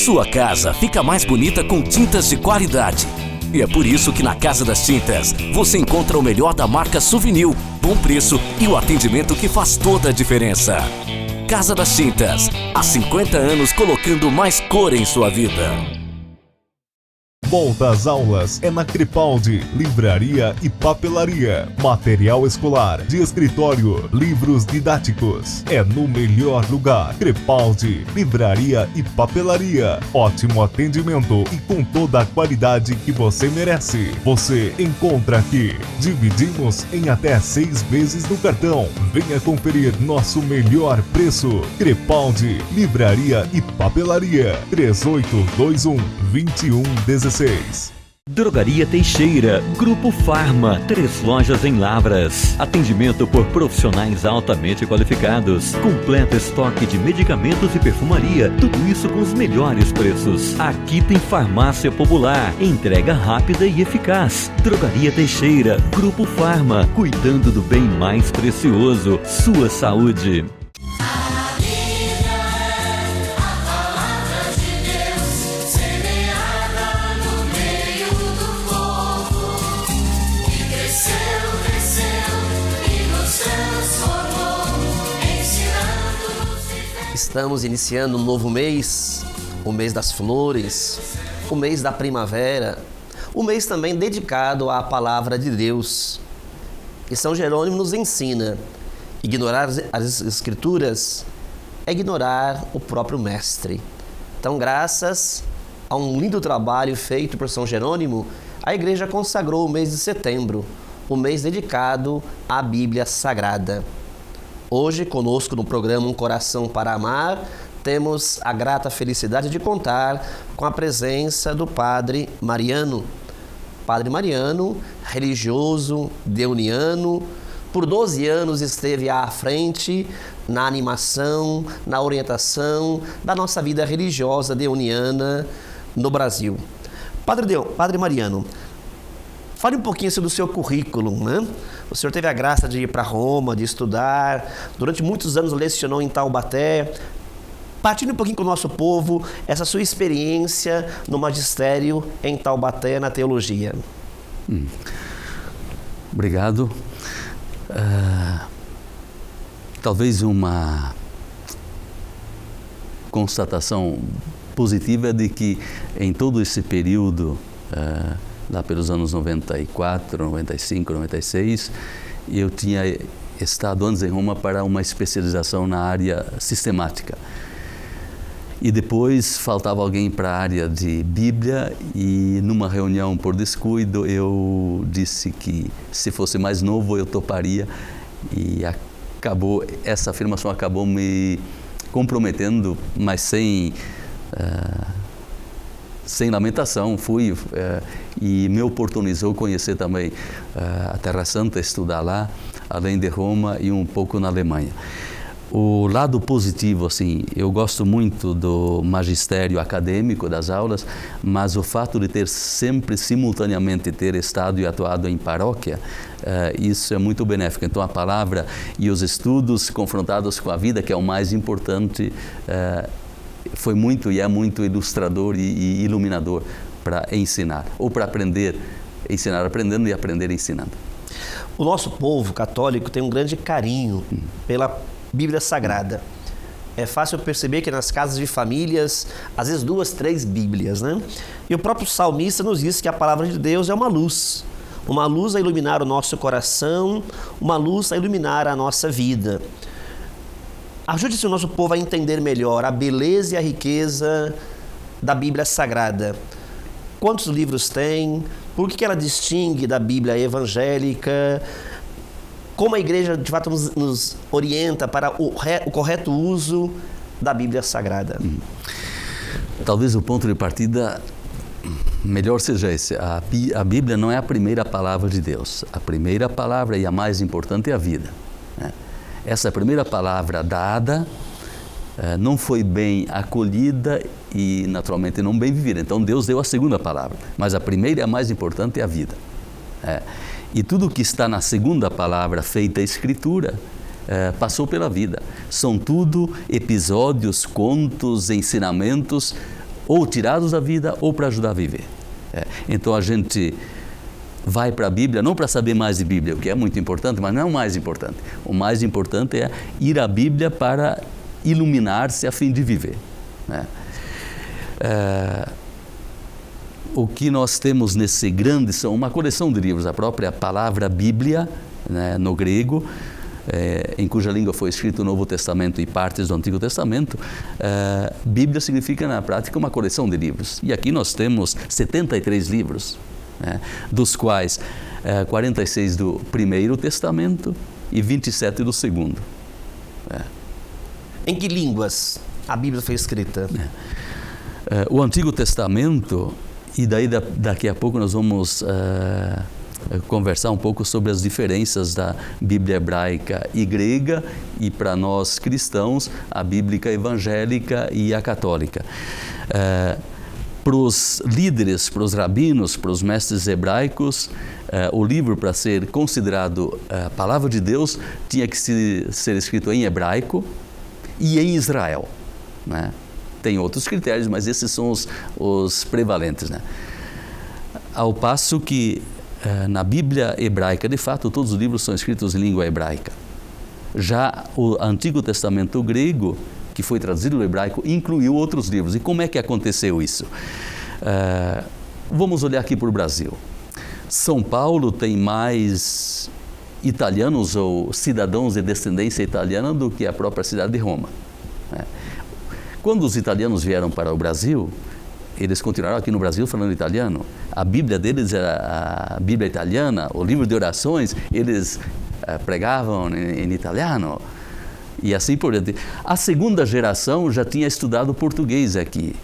Sua casa fica mais bonita com tintas de qualidade. E é por isso que na Casa das Tintas você encontra o melhor da marca Souvenir, bom preço e o atendimento que faz toda a diferença. Casa das Tintas, há 50 anos colocando mais cor em sua vida. Volta às aulas é na Crepaldi, livraria e papelaria, material escolar, de escritório, livros didáticos. É no melhor lugar. Crepaldi, livraria e papelaria. Ótimo atendimento e com toda a qualidade que você merece. Você encontra aqui. Dividimos em até 6 vezes no cartão. Venha conferir nosso melhor preço. Crepaldi, livraria e papelaria. 3821-2116. Drogaria Teixeira, Grupo Farma, 3 lojas em Lavras. Atendimento por profissionais altamente qualificados. Completo estoque de medicamentos e perfumaria. Tudo isso com os melhores preços. Aqui tem farmácia popular. Entrega rápida e eficaz. Drogaria Teixeira, Grupo Farma. Cuidando do bem mais precioso, sua saúde. Estamos iniciando um novo mês, o mês das flores, o mês da primavera, o mês também dedicado à palavra de Deus. E São Jerônimo nos ensina: ignorar as Escrituras é ignorar o próprio Mestre. Então, graças a um lindo trabalho feito por São Jerônimo, a Igreja consagrou o mês de setembro, o mês dedicado à Bíblia Sagrada. Hoje, conosco no programa Um Coração para Amar, temos a grata felicidade de contar com a presença do Padre Mariano. Padre Mariano, religioso, deuniano, por 12 anos esteve à frente na animação, na orientação da nossa vida religiosa deuniana no Brasil. Padre Mariano, fale um pouquinho sobre o seu currículo, né? O senhor teve a graça de ir para Roma, de estudar, durante muitos anos lecionou em Taubaté. Partilhe um pouquinho com o nosso povo essa sua experiência no magistério em Taubaté, na teologia. Obrigado. Talvez uma constatação positiva é de que em todo esse período, lá pelos anos 94, 95, 96, eu tinha estado antes em Roma para uma especialização na área sistemática. E depois faltava alguém para a área de Bíblia e numa reunião por descuido eu disse que se fosse mais novo eu toparia e essa afirmação acabou me comprometendo, mas sem lamentação, fui e me oportunizou conhecer também a Terra Santa, estudar lá, além de Roma e um pouco na Alemanha. O lado positivo, assim, eu gosto muito do magistério acadêmico das aulas, mas o fato de ter sempre, simultaneamente, ter estado e atuado em paróquia, isso é muito benéfico. Então, a palavra e os estudos confrontados com a vida, que é o mais importante, foi muito e é muito ilustrador e iluminador para ensinar, ou para aprender, ensinar aprendendo e aprender ensinando. O nosso povo católico tem um grande carinho pela Bíblia Sagrada. É fácil perceber que nas casas de famílias, às vezes 2, 3 Bíblias, né? E o próprio salmista nos diz que a palavra de Deus é uma luz a iluminar o nosso coração, uma luz a iluminar a nossa vida. Ajude-se o nosso povo a entender melhor a beleza e a riqueza da Bíblia Sagrada. Quantos livros tem? Por que ela distingue da Bíblia evangélica? Como a Igreja, de fato, nos orienta para o correto uso da Bíblia Sagrada? Talvez o ponto de partida melhor seja esse. A Bíblia não é a primeira palavra de Deus. A primeira palavra e a mais importante é a vida, né? Essa primeira palavra dada não foi bem acolhida e, naturalmente, não bem vivida. Então, Deus deu a segunda palavra. Mas a primeira e a mais importante é a vida. E tudo que está na segunda palavra feita a Escritura passou pela vida. São tudo episódios, contos, ensinamentos ou tirados da vida ou para ajudar a viver. Então a gente vai para a Bíblia não para saber mais de Bíblia, o que é muito importante, mas não é o mais importante. O mais importante é ir à Bíblia para iluminar-se a fim de viver. O que nós temos nesse grande são uma coleção de livros, a própria palavra Bíblia, né, no grego, em cuja língua foi escrito o Novo Testamento e partes do Antigo Testamento. Bíblia significa na prática uma coleção de livros, e aqui nós temos 73 livros, né, dos quais 46 do Primeiro Testamento e 27 do Segundo. Em que línguas a Bíblia foi escrita? O Antigo Testamento, e daí daqui a pouco nós vamos conversar um pouco sobre as diferenças da Bíblia hebraica e grega, e para nós cristãos, a bíblica evangélica e a católica. Para os líderes, para os rabinos, para os mestres hebraicos, o livro, para ser considerado a palavra de Deus, tinha que ser escrito em hebraico e em Israel, né? Tem outros critérios, mas esses são os prevalentes, né? Ao passo que na Bíblia hebraica, de fato, todos os livros são escritos em língua hebraica. Já o Antigo Testamento grego, que foi traduzido do hebraico, incluiu outros livros. E como é que aconteceu isso? Vamos olhar aqui para o Brasil. São Paulo tem mais italianos ou cidadãos de descendência italiana do que a própria cidade de Roma. Quando os italianos vieram para o Brasil, eles continuaram aqui no Brasil falando italiano. A Bíblia deles era a Bíblia italiana, o livro de orações, eles pregavam em italiano, e assim por diante. A segunda geração já tinha estudado português aqui,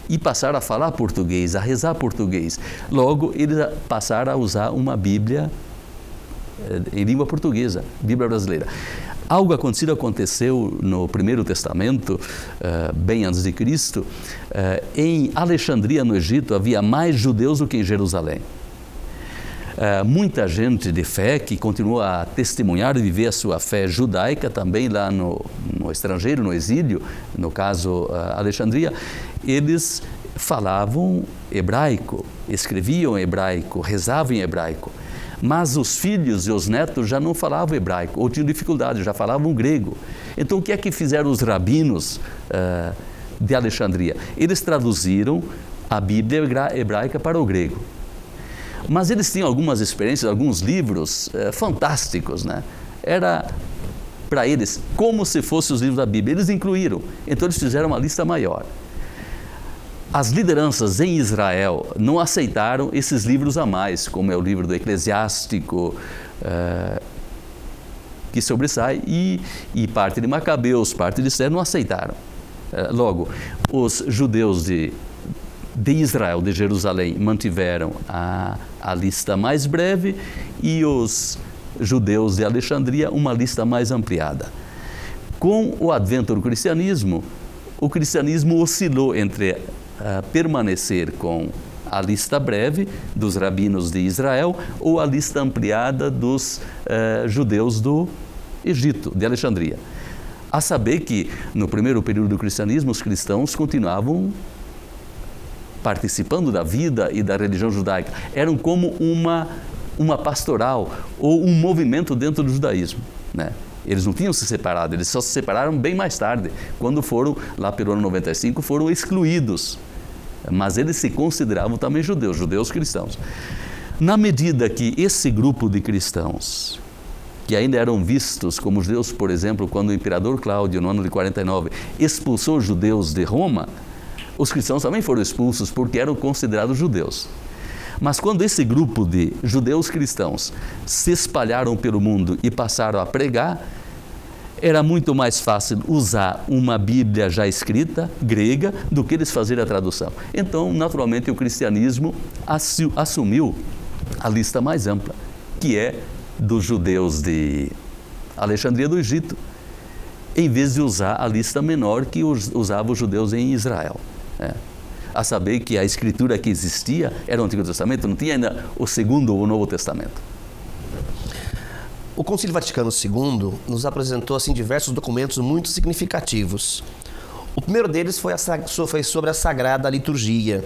e passaram a falar português, a rezar português. Logo, eles passaram a usar uma Bíblia em língua portuguesa, Bíblia brasileira. Algo aconteceu no Primeiro Testamento, bem antes de Cristo. Em Alexandria, no Egito, havia mais judeus do que em Jerusalém. Muita gente de fé que continua a testemunhar e viver a sua fé judaica também lá no estrangeiro, no exílio, no caso Alexandria, eles falavam hebraico, escreviam em hebraico, rezavam em hebraico. Mas os filhos e os netos já não falavam hebraico, ou tinham dificuldade, já falavam grego. Então, o que é que fizeram os rabinos de Alexandria? Eles traduziram a Bíblia hebraica para o grego. Mas eles tinham algumas experiências, alguns livros fantásticos, né? Era para eles como se fossem os livros da Bíblia. Eles incluíram, então eles fizeram uma lista maior. As lideranças em Israel não aceitaram esses livros a mais, como é o livro do Eclesiástico, que sobressai, e parte de Macabeus, parte de Esther, não aceitaram. Logo, os judeus de Israel, de Jerusalém, mantiveram a lista mais breve, e os judeus de Alexandria uma lista mais ampliada. Com o advento do cristianismo, o cristianismo oscilou entre permanecer com a lista breve dos rabinos de Israel ou a lista ampliada dos judeus do Egito, de Alexandria. A saber que, no primeiro período do cristianismo, os cristãos continuavam participando da vida e da religião judaica. Eram como uma pastoral ou um movimento dentro do judaísmo, né? Eles não tinham se separado, eles só se separaram bem mais tarde, quando foram, lá pelo ano 95, foram excluídos. Mas eles se consideravam também judeus cristãos. Na medida que esse grupo de cristãos, que ainda eram vistos como judeus, por exemplo, quando o imperador Cláudio, no ano de 49, expulsou os judeus de Roma, os cristãos também foram expulsos porque eram considerados judeus. Mas quando esse grupo de judeus cristãos se espalharam pelo mundo e passaram a pregar, era muito mais fácil usar uma Bíblia já escrita, grega, do que eles fazerem a tradução. Então, naturalmente, o cristianismo assumiu a lista mais ampla, que é dos judeus de Alexandria do Egito, em vez de usar a lista menor que usava os judeus em Israel. A saber que a escritura que existia era o Antigo Testamento, não tinha ainda o Segundo ou o Novo Testamento. O Concílio Vaticano II nos apresentou assim diversos documentos muito significativos. O primeiro deles foi sobre a Sagrada Liturgia.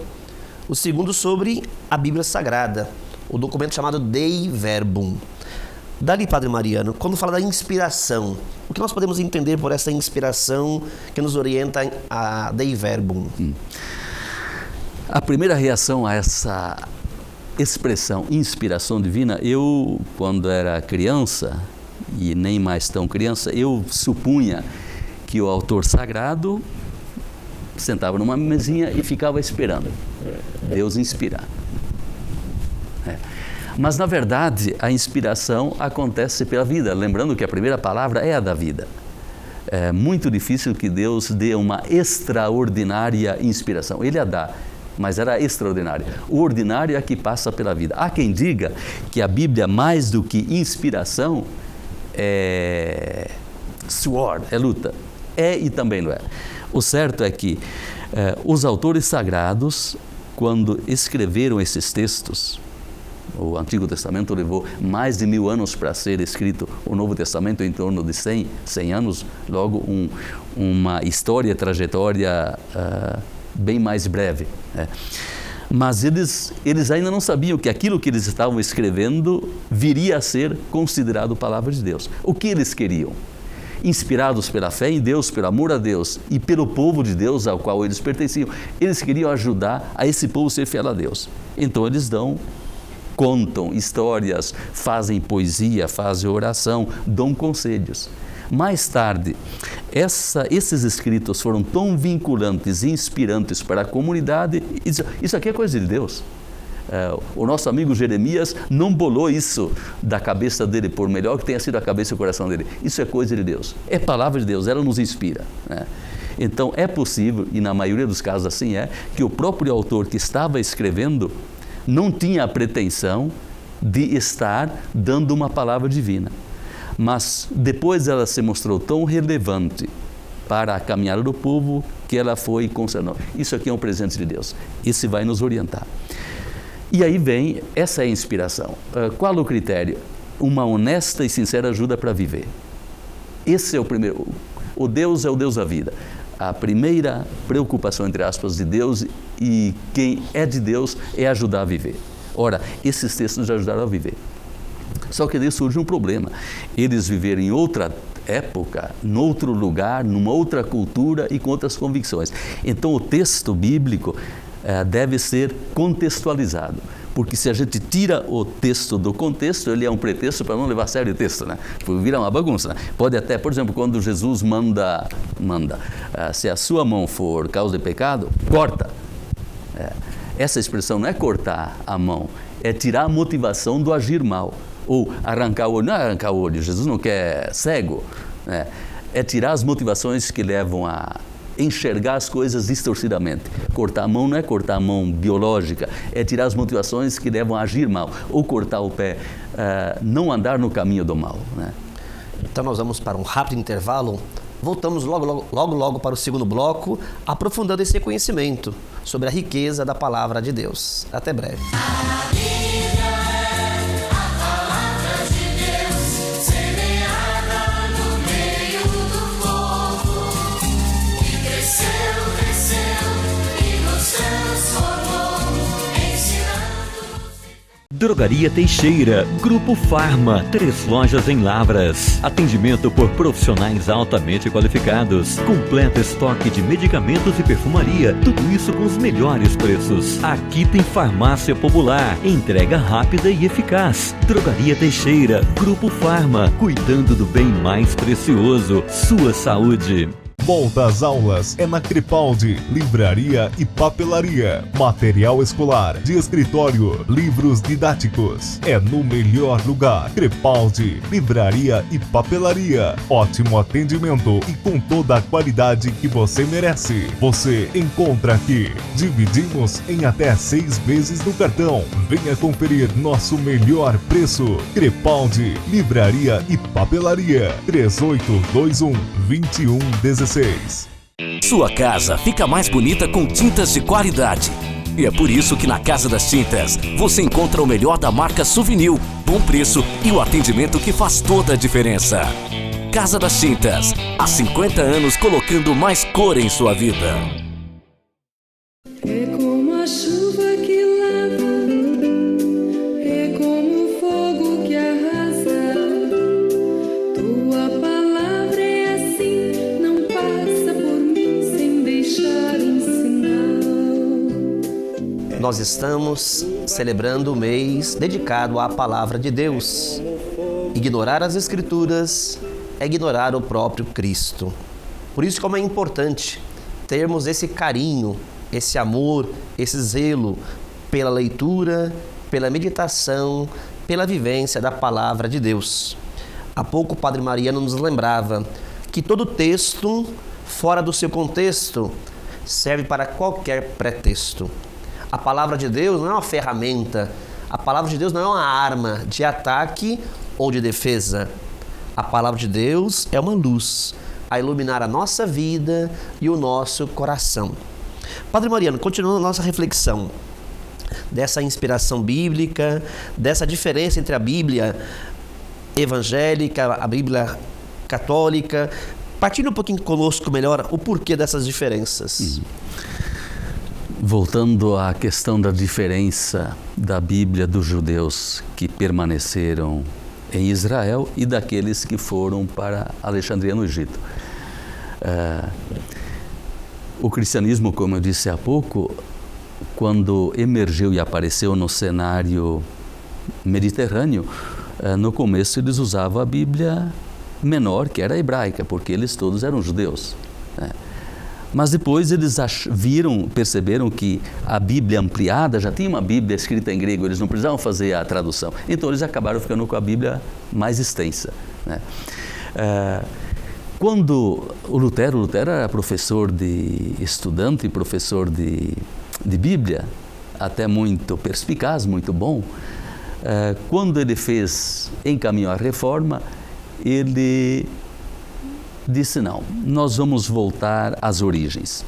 O segundo sobre a Bíblia Sagrada, o documento chamado Dei Verbum. Dali, Padre Mariano, quando fala da inspiração, o que nós podemos entender por essa inspiração que nos orienta a Dei Verbum? A primeira reação a essa expressão, inspiração divina, eu, quando era criança, e nem mais tão criança, eu supunha que o autor sagrado sentava numa mesinha e ficava esperando Deus inspirar. Mas, na verdade, a inspiração acontece pela vida, lembrando que a primeira palavra é a da vida. É muito difícil que Deus dê uma extraordinária inspiração. Ele a dá, mas era extraordinária. O ordinário é que passa pela vida. Há quem diga que a Bíblia, mais do que inspiração, é suor, é luta. É e também não é. O certo é que os autores sagrados, quando escreveram esses textos, o Antigo Testamento levou mais de 1000 anos para ser escrito, o Novo Testamento em torno de 100 anos, logo uma história, trajetória bem mais breve. Mas eles ainda não sabiam que aquilo que eles estavam escrevendo viria a ser considerado palavra de Deus. O que eles queriam? Inspirados pela fé em Deus, pelo amor a Deus e pelo povo de Deus ao qual eles pertenciam, eles queriam ajudar a esse povo a ser fiel a Deus. Então eles contam histórias, fazem poesia, fazem oração, dão conselhos. Mais tarde, esses escritos foram tão vinculantes e inspirantes para a comunidade. Isso aqui é coisa de Deus. O nosso amigo Jeremias não bolou isso da cabeça dele, por melhor que tenha sido a cabeça e o coração dele. Isso é coisa de Deus. É palavra de Deus, ela nos inspira. Então é possível, e na maioria dos casos assim que o próprio autor que estava escrevendo não tinha a pretensão de estar dando uma palavra divina. Mas depois ela se mostrou tão relevante para a caminhada do povo que ela foi considerada. Isso aqui é um presente de Deus. Esse vai nos orientar. E aí vem, essa é a inspiração. Qual o critério? Uma honesta e sincera ajuda para viver. Esse é o primeiro. O Deus é o Deus da vida. A primeira preocupação, entre aspas, de Deus, e quem é de Deus é ajudar a viver. Ora, esses textos nos ajudaram a viver. Só que daí surge um problema. Eles viveram em outra época, em outro lugar, numa outra cultura e com outras convicções. Então o texto bíblico deve ser contextualizado, porque se a gente tira o texto do contexto, ele é um pretexto para não levar a sério o texto, vira uma bagunça. Pode até, por exemplo, quando Jesus manda se a sua mão for causa de pecado, corta. Essa expressão não é cortar a mão, é tirar a motivação do agir mal. Ou arrancar o olho, não é arrancar o olho, Jesus não quer cego, é tirar as motivações que levam a enxergar as coisas distorcidamente. Cortar a mão não é cortar a mão biológica, é tirar as motivações que levam a agir mal, ou cortar o pé, não andar no caminho do mal. Então nós vamos para um rápido intervalo, voltamos logo para o segundo bloco, aprofundando esse conhecimento sobre a riqueza da Palavra de Deus. Até breve. Drogaria Teixeira, Grupo Farma, 3 lojas em Lavras. Atendimento por profissionais altamente qualificados. Completo estoque de medicamentos e perfumaria. Tudo isso com os melhores preços. Aqui tem farmácia popular. Entrega rápida e eficaz. Drogaria Teixeira, Grupo Farma. Cuidando do bem mais precioso, sua saúde. Volta às aulas é na Crepaldi, livraria e papelaria, material escolar, de escritório, livros didáticos. É no melhor lugar. Crepaldi, livraria e papelaria. Ótimo atendimento e com toda a qualidade que você merece. Você encontra aqui. Dividimos em até 6 vezes no cartão. Venha conferir nosso melhor preço. Crepaldi, livraria e papelaria. 3821-2116. Sua casa fica mais bonita com tintas de qualidade. E é por isso que na Casa das Tintas você encontra o melhor da marca Souvenir, bom preço e o atendimento que faz toda a diferença. Casa das Tintas, há 50 anos colocando mais cor em sua vida. É como a chuva que lava, é como o fogo que arrasa. Tua palavra é assim, não passa por mim sem deixar um sinal. Nós estamos celebrando o mês dedicado à palavra de Deus. Ignorar as Escrituras é ignorar o próprio Cristo. Por isso como é importante termos esse carinho, esse amor, esse zelo pela leitura, pela meditação, pela vivência da palavra de Deus. Há pouco o Padre Mariano nos lembrava que todo texto, fora do seu contexto, serve para qualquer pretexto. A palavra de Deus não é uma ferramenta, a palavra de Deus não é uma arma de ataque ou de defesa. A palavra de Deus é uma luz a iluminar a nossa vida e o nosso coração. Padre Mariano, continuando a nossa reflexão dessa inspiração bíblica, dessa diferença entre a Bíblia evangélica, a Bíblia católica, partilhe um pouquinho conosco melhor o porquê dessas diferenças. Voltando à questão da diferença da Bíblia dos judeus que permaneceram em Israel e daqueles que foram para Alexandria no Egito. O cristianismo, como eu disse há pouco, quando emergiu e apareceu no cenário mediterrâneo, no começo eles usavam a Bíblia menor, que era a hebraica, porque eles todos eram judeus, né? Mas depois eles perceberam que a Bíblia ampliada já tinha uma Bíblia escrita em grego, eles não precisavam fazer a tradução. Então eles acabaram ficando com a Bíblia mais extensa, né? Quando o Lutero era professor estudante e professor de Bíblia, até muito perspicaz, muito bom, quando ele encaminhou a reforma, ele disse: não, nós vamos voltar às origens.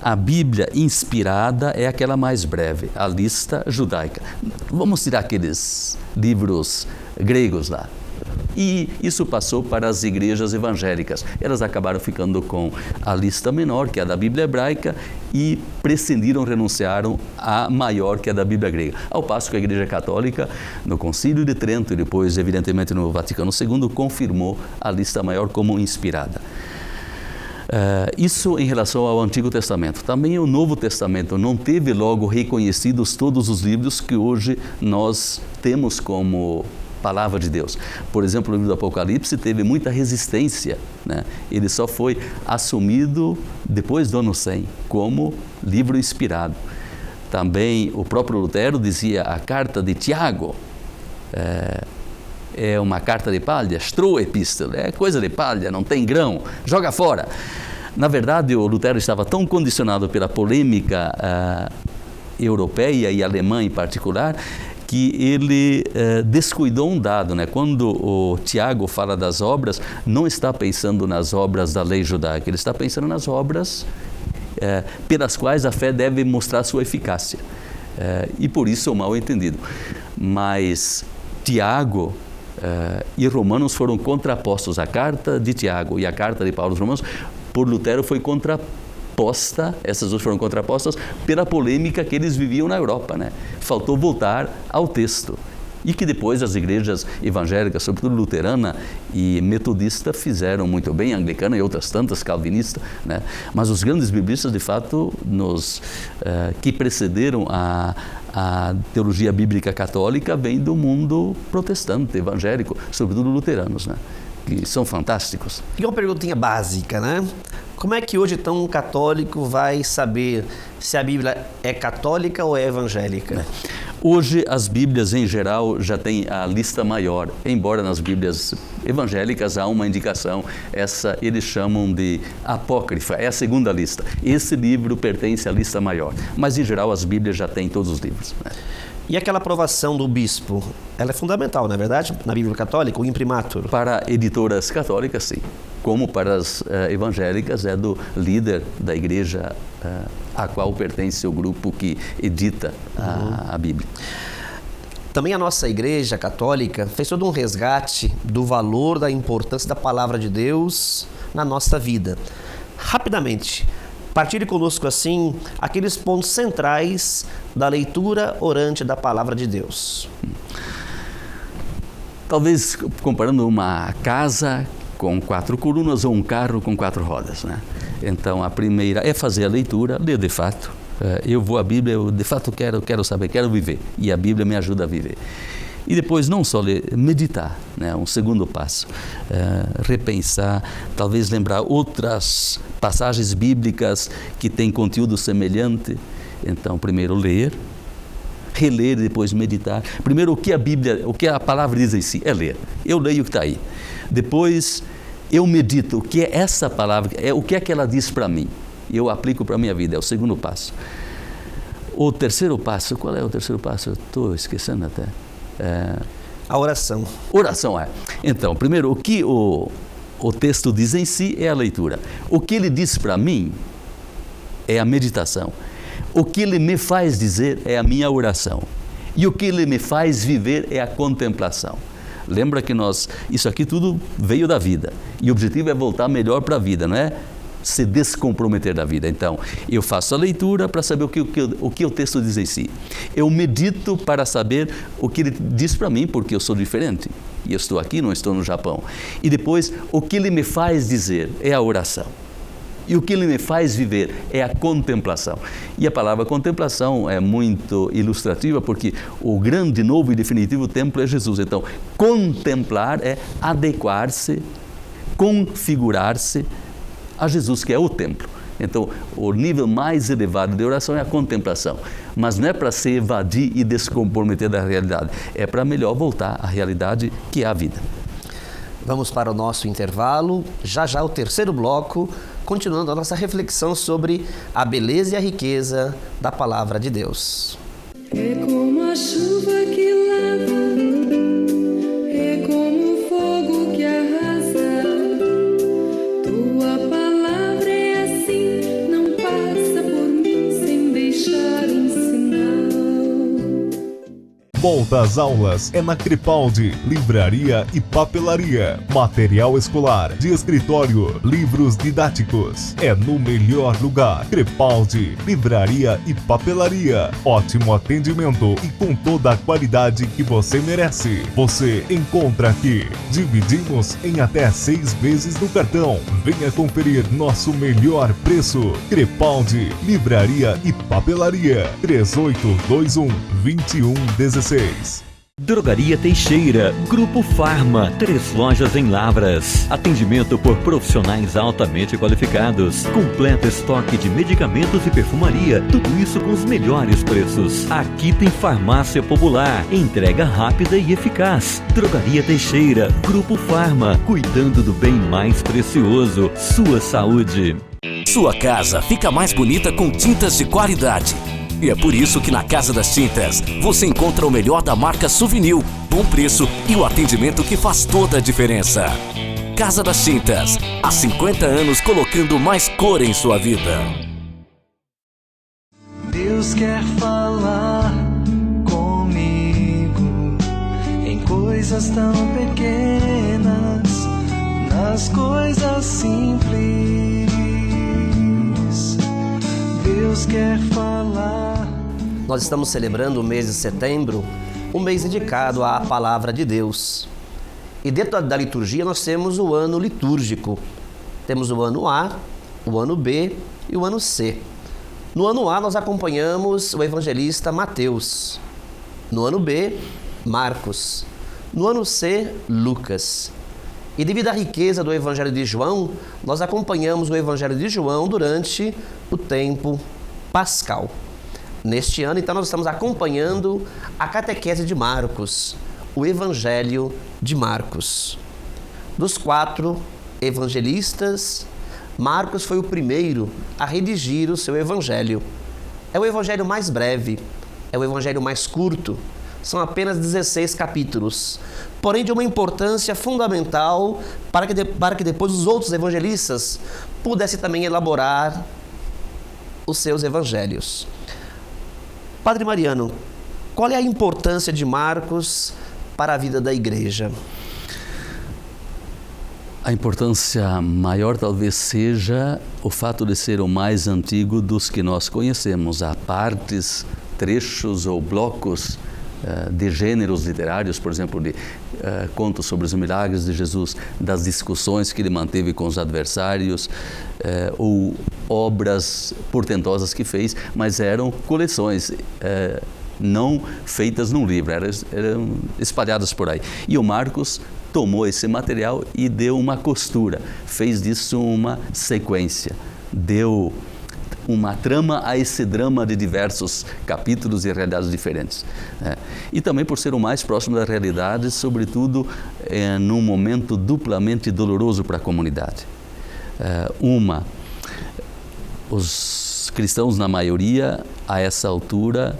A Bíblia inspirada é aquela mais breve, a lista judaica. Vamos tirar aqueles livros gregos lá. E isso passou para as igrejas evangélicas. Elas acabaram ficando com a lista menor, que é a da Bíblia hebraica, e renunciaram à maior, que é a da Bíblia grega. Ao passo que a Igreja Católica, no Concílio de Trento e depois, evidentemente, no Vaticano II, confirmou a lista maior como inspirada. Isso em relação ao Antigo Testamento. Também o Novo Testamento não teve logo reconhecidos todos os livros que hoje nós temos como palavra de Deus. Por exemplo, o livro do Apocalipse teve muita resistência, né? Ele só foi assumido depois do ano 100 como livro inspirado. Também o próprio Lutero dizia: a carta de Tiago é uma carta de palha, Strohepistele, é coisa de palha, não tem grão, joga fora. Na verdade, o Lutero estava tão condicionado pela polêmica europeia e alemã em particular, que ele descuidou um dado, né? Quando o Tiago fala das obras, não está pensando nas obras da lei judaica, ele está pensando nas obras pelas quais a fé deve mostrar sua eficácia. E por isso o mal entendido. Mas Tiago e Romanos foram contrapostos. A carta de Tiago e a carta de Paulo aos Romanos, por Lutero, foi essas duas foram contrapostas pela polêmica que eles viviam na Europa, né? Faltou voltar ao texto. E que depois as igrejas evangélicas, sobretudo luterana e metodista, fizeram muito bem, anglicana e outras tantas, calvinista, né? Mas os grandes biblistas, de fato, que precederam a teologia bíblica católica, vêm do mundo protestante, evangélico, sobretudo luteranos, né? Que são fantásticos. E uma perguntinha básica, né? Como é que hoje então um católico vai saber se a Bíblia é católica ou é evangélica? Hoje as Bíblias em geral já têm a lista maior, embora nas Bíblias evangélicas há uma indicação, essa eles chamam de apócrifa, é a segunda lista. Esse livro pertence à lista maior, mas em geral as Bíblias já têm todos os livros, né? E aquela aprovação do bispo, ela é fundamental, não é verdade? Na Bíblia Católica, o imprimatur? Para editoras católicas, sim. Como para as evangélicas, é do líder da igreja a qual pertence o grupo que edita a Bíblia. Também a nossa Igreja Católica fez todo um resgate do valor, da importância da Palavra de Deus na nossa vida. Rapidamente, partilhe conosco assim aqueles pontos centrais da leitura orante da Palavra de Deus. Talvez comparando uma casa com 4 colunas ou um carro com 4 rodas, né? Então a primeira é fazer a leitura, ler de fato. Eu vou à Bíblia, eu de fato quero saber, quero viver. E a Bíblia me ajuda a viver. E depois não só ler, meditar, né? Um segundo passo. Repensar, talvez lembrar outras passagens bíblicas que têm conteúdo semelhante. Então primeiro ler, reler e depois meditar. Primeiro o que a palavra diz em si, é ler. Eu leio o que está aí. Depois eu medito o que é essa palavra, o que é que ela diz para mim. Eu aplico para a minha vida, é o segundo passo. O terceiro passo, qual é o terceiro passo? Eu estou esquecendo até. A oração. Oração, Então, primeiro, o que o texto diz em si é a leitura. O que ele diz para mim é a meditação. O que ele me faz dizer é a minha oração. E o que ele me faz viver é a contemplação. Lembra que isso aqui tudo veio da vida. E o objetivo é voltar melhor para a vida, não é? Se descomprometer da vida. Então, eu faço a leitura para saber o que o texto diz em si. Eu medito para saber o que ele diz para mim, porque eu sou diferente. E eu estou aqui, não estou no Japão. E depois, o que ele me faz dizer é a oração. E o que ele me faz viver é a contemplação. E a palavra contemplação é muito ilustrativa, porque o grande, novo e definitivo templo é Jesus. Então, contemplar é adequar-se, configurar-se a Jesus, que é o templo. Então, o nível mais elevado de oração é a contemplação. Mas não é para se evadir e descomprometer da realidade. É para melhor voltar à realidade que é a vida. Vamos para o nosso intervalo. Já o terceiro bloco, continuando a nossa reflexão sobre a beleza e a riqueza da Palavra de Deus. É como a chuva que lava, é como o fogo que arrasa. Tua palavra é assim, não passa por mim sem deixar um sinal. Volta às aulas é na Crepaldi, livraria e papelaria. Material escolar, de escritório, livros didáticos. É no melhor lugar. Crepaldi, livraria e papelaria. Ótimo atendimento e com toda a qualidade que você merece. Você encontra aqui. Dividimos em até 6 vezes no cartão. Venha conferir nosso melhor preço. Crepaldi, livraria e papelaria. 3821-2116. Drogaria Teixeira, Grupo Farma, 3 lojas em Lavras. Atendimento por profissionais altamente qualificados. Completo estoque de medicamentos e perfumaria. Tudo isso com os melhores preços. Aqui tem farmácia popular. Entrega rápida e eficaz. Drogaria Teixeira, Grupo Farma. Cuidando do bem mais precioso, sua saúde. Sua casa fica mais bonita com tintas de qualidade. E é por isso que na Casa das Tintas você encontra o melhor da marca Souvenir, bom preço e o atendimento que faz toda a diferença. Casa das Tintas, há 50 anos colocando mais cor em sua vida. Deus quer falar comigo em coisas tão pequenas, nas coisas simples. Deus quer falar. Nós estamos celebrando o mês de setembro, um mês dedicado à Palavra de Deus. E dentro da liturgia nós temos o ano litúrgico. Temos o ano A, o ano B e o ano C. No ano A nós acompanhamos o evangelista Mateus. No ano B, Marcos. No ano C, Lucas. E devido à riqueza do Evangelho de João, nós acompanhamos o Evangelho de João durante o tempo pascal. Neste ano, então, nós estamos acompanhando a catequese de Marcos, o Evangelho de Marcos. Dos 4 evangelistas, Marcos foi o primeiro a redigir o seu Evangelho. É o Evangelho mais breve, é o Evangelho mais curto, são apenas 16 capítulos, porém de uma importância fundamental para que depois os outros evangelistas pudessem também elaborar os seus evangelhos. Padre Mariano, qual é a importância de Marcos para a vida da igreja? A importância maior talvez seja o fato de ser o mais antigo dos que nós conhecemos. Há partes, trechos ou blocos de gêneros literários, por exemplo, de contos sobre os milagres de Jesus, das discussões que ele manteve com os adversários, ou obras portentosas que fez, mas eram coleções, não feitas num livro, eram espalhadas por aí. E o Marcos tomou esse material e deu uma costura, fez disso uma sequência, deu uma trama a esse drama de diversos capítulos e realidades diferentes. E também por ser o mais próximo da realidade, sobretudo num momento duplamente doloroso para a comunidade. Os cristãos, na maioria, a essa altura,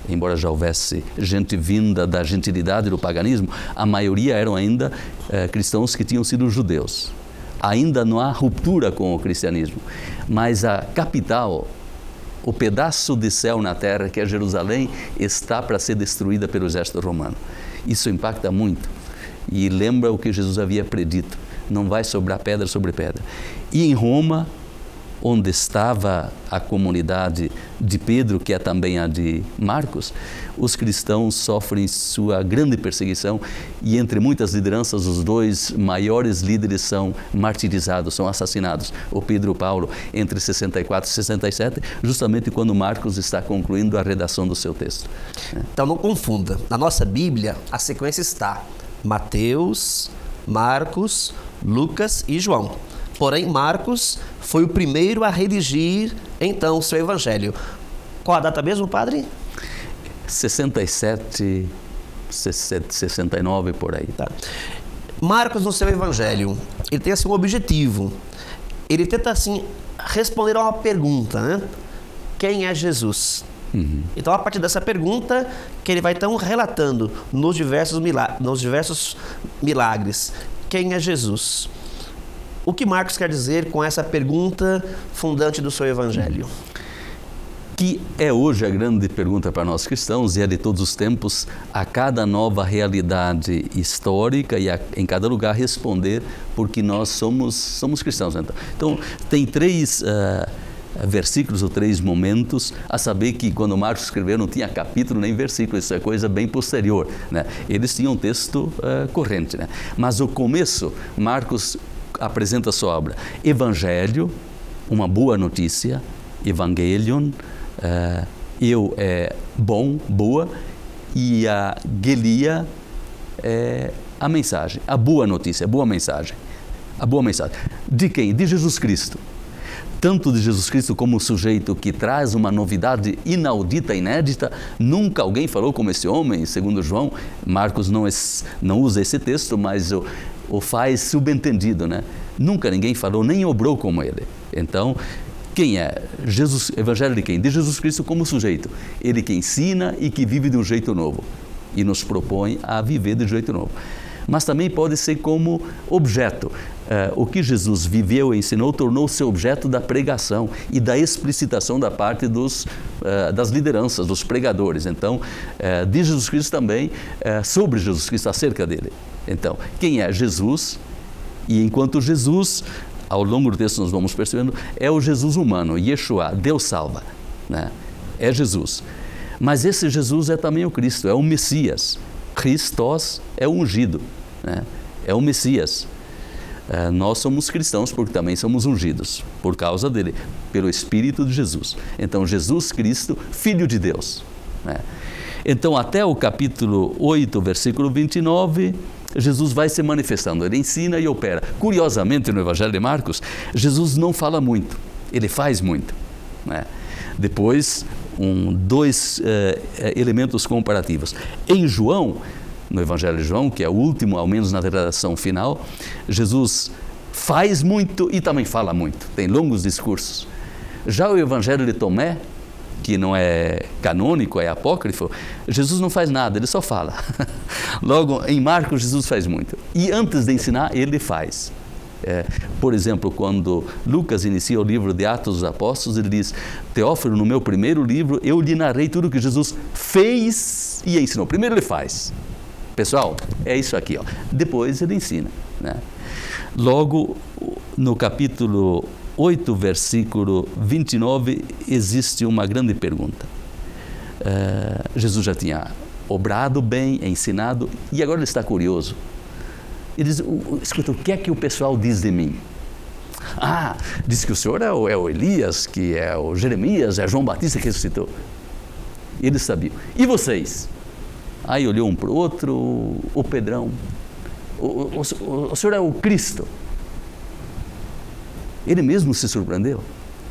embora já houvesse gente vinda da gentilidade do paganismo, a maioria eram ainda cristãos que tinham sido judeus. Ainda não há ruptura com o cristianismo, mas a capital, o pedaço de céu na terra que é Jerusalém, está para ser destruída pelo exército romano. Isso impacta muito e lembra o que Jesus havia predito: não vai sobrar pedra sobre pedra. E em Roma, onde estava a comunidade de Pedro, que é também a de Marcos, os cristãos sofrem sua grande perseguição e, entre muitas lideranças, os dois maiores líderes são martirizados, são assassinados, o Pedro e o Paulo, entre 64 e 67, justamente quando Marcos está concluindo a redação do seu texto. Então não confunda, na nossa Bíblia a sequência está Mateus, Marcos, Lucas e João. Porém, Marcos foi o primeiro a redigir, então, o seu evangelho. Qual a data mesmo, padre? 67, 69, por aí. Tá. Marcos, no seu evangelho, ele tem assim um objetivo. Ele tenta assim responder a uma pergunta, né? Quem é Jesus? Então, a partir dessa pergunta, que ele vai então relatando nos diversos milagres. Quem é Jesus? O que Marcos quer dizer com essa pergunta fundante do seu evangelho? Que é hoje a grande pergunta para nós cristãos e é de todos os tempos, a cada nova realidade histórica e em cada lugar responder porque nós somos cristãos. Então tem três versículos ou três momentos, a saber que quando Marcos escreveu não tinha capítulo nem versículo, isso é coisa bem posterior, né? Eles tinham um texto corrente, né? Mas o começo, Marcos apresenta a sua obra. Evangelho, uma boa notícia, Evangelion, eu é bom, boa, e a Gelia é a mensagem, a boa notícia, a boa mensagem. A boa mensagem. De quem? De Jesus Cristo. Tanto de Jesus Cristo como o sujeito que traz uma novidade inaudita, inédita. Nunca alguém falou como esse homem, segundo João. Marcos não usa esse texto, mas o faz subentendido, né? Nunca ninguém falou, nem obrou como ele. Então, quem é? Jesus, evangelho de quem? De Jesus Cristo como sujeito. Ele que ensina e que vive de um jeito novo. E nos propõe a viver de um jeito novo. Mas também pode ser como objeto. O que Jesus viveu e ensinou tornou-se objeto da pregação e da explicitação da parte das lideranças, dos pregadores. Então, de Jesus Cristo também, sobre Jesus Cristo, acerca dele. Então, quem é Jesus? E enquanto Jesus, ao longo do texto nós vamos percebendo, é o Jesus humano, Yeshua, Deus salva, né? É Jesus. Mas esse Jesus é também o Cristo, é o Messias. Christos é o ungido, né? É o Messias. Nós somos cristãos porque também somos ungidos, por causa dele, pelo Espírito de Jesus. Então, Jesus Cristo, Filho de Deus, né? Então, até o capítulo 8, versículo 29, Jesus vai se manifestando, ele ensina e opera. Curiosamente, no Evangelho de Marcos, Jesus não fala muito, ele faz muito, né? Depois, dois elementos comparativos. Em João, no Evangelho de João, que é o último, ao menos na redação final, Jesus faz muito e também fala muito, tem longos discursos. Já o Evangelho de Tomé, que não é canônico, é apócrifo, Jesus não faz nada, ele só fala. Logo, em Marcos, Jesus faz muito. E antes de ensinar, ele faz. Por exemplo, quando Lucas inicia o livro de Atos dos Apóstolos, ele diz: Teófilo, no meu primeiro livro, eu lhe narrei tudo que Jesus fez e ensinou. Primeiro ele faz. Pessoal, é isso aqui, ó. Depois ele ensina, né? Logo, no capítulo 8, versículo 29, existe uma grande pergunta. Jesus já tinha obrado bem, ensinado, e agora ele está curioso. Ele diz: escuta, o que é que o pessoal diz de mim? Diz que o senhor é o Elias, que é o Jeremias, é João Batista que ressuscitou. Eles sabiam. E vocês? Aí olhou um para o outro, o Pedrão. O senhor é o Cristo. Ele mesmo se surpreendeu.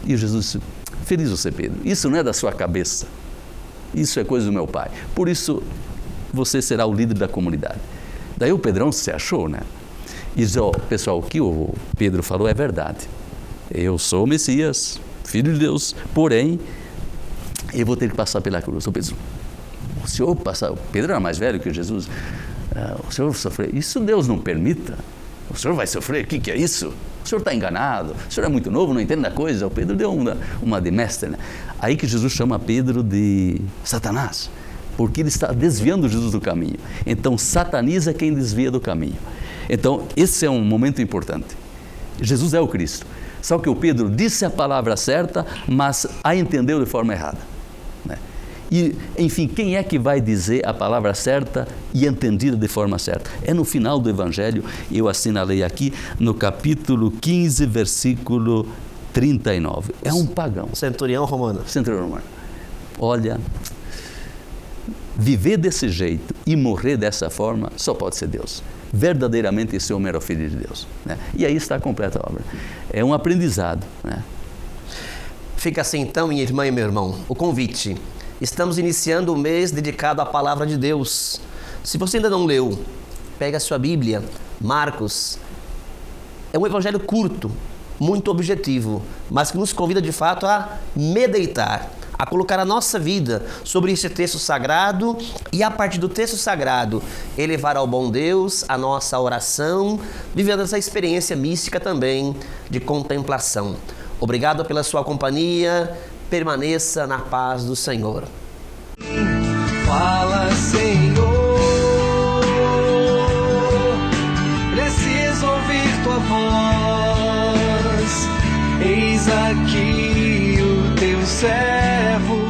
E Jesus disse: feliz você, Pedro, isso não é da sua cabeça. Isso é coisa do meu Pai. Por isso, você será o líder da comunidade. Daí o Pedrão se achou, né? E diz: pessoal, o que o Pedro falou é verdade. Eu sou o Messias, Filho de Deus, porém, eu vou ter que passar pela cruz. O Pedro: o senhor passar... O Pedro era mais velho que Jesus. O senhor sofrer? Isso Deus não permita. O senhor vai sofrer? O que é isso? O senhor está enganado. O senhor é muito novo, não entende a coisa. O Pedro deu uma de mestre, né? Aí que Jesus chama Pedro de Satanás, porque ele está desviando Jesus do caminho. Então, Sataniza quem desvia do caminho. Então, esse é um momento importante. Jesus é o Cristo. Só que o Pedro disse a palavra certa, mas a entendeu de forma errada, né? E, enfim, quem é que vai dizer a palavra certa e entendida de forma certa? É no final do Evangelho, eu assinalei aqui, no capítulo 15, versículo 39. É um pagão. Centurião romano. Centurião romano. Olha, viver desse jeito e morrer dessa forma só pode ser Deus. Verdadeiramente esse homem era o Filho de Deus, né? E aí está a completa obra. É um aprendizado, né? Fica assim então, minha irmã e meu irmão, o convite. Estamos iniciando o mês dedicado à Palavra de Deus. Se você ainda não leu, pega a sua Bíblia, Marcos. É um evangelho curto, muito objetivo, mas que nos convida de fato a meditar, a colocar a nossa vida sobre esse texto sagrado e, a partir do texto sagrado, elevar ao bom Deus a nossa oração, vivendo essa experiência mística também de contemplação. Obrigado pela sua companhia, permaneça na paz do Senhor. Fala, Senhor, preciso ouvir tua voz. Eis aqui o teu servo,